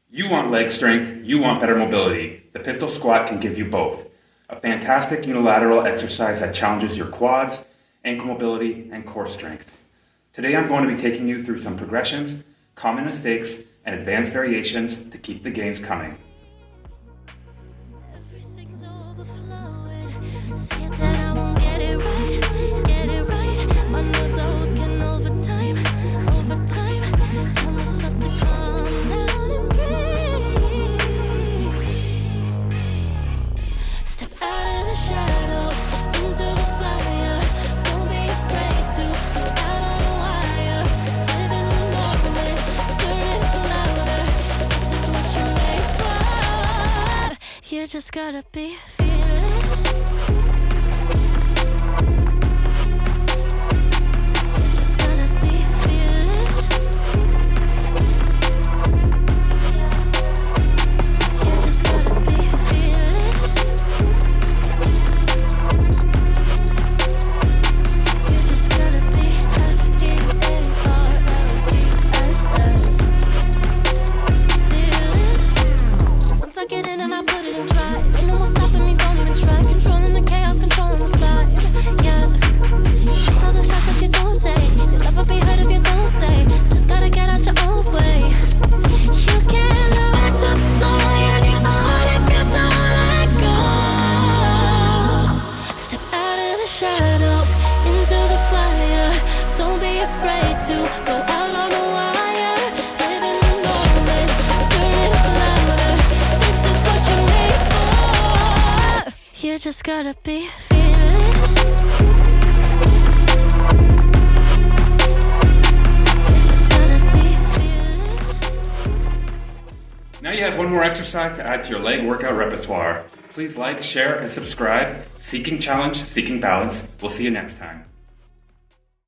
You want leg strength, you want better mobility. The pistol squat can give you both. A fantastic unilateral exercise that challenges your quads, ankle mobility, and core strength. Today I'm going to be taking you through some progressions, common mistakes, and advanced variations to keep the gains coming. Everything's overflowing. Scared that I won't get it right, get it right. My nerves are working overtime, overtime. Tell myself to calm down and breathe. Step out of the shadows, into the fire. Don't be afraid to go out on a wire. Live in the moment, turn it louder. This is what you're made for. You just gotta be fearless. You just gotta be fearless. You just gotta be fearless. You just gotta be fearless. Once I get in and I put it in drive, ain't no more stopping me, don't even try. Controlling the chaos, controlling the vibe, yeah. Miss all the shots if you don't say. You'll never be heard if you don't say. Just gotta get out your own way. You can't learn to fly on your own if you don't let go. Step out of the shadows, into the fire. Don't be afraid to go out on a wire. Live in the moment, turn it up louder. This is what you're made for. You just gotta be fearless. You just gotta be fearless. Now you have one more exercise to add to your leg workout repertoire. Please like, share, and subscribe. Seeking challenge, seeking balance. We'll see you next time.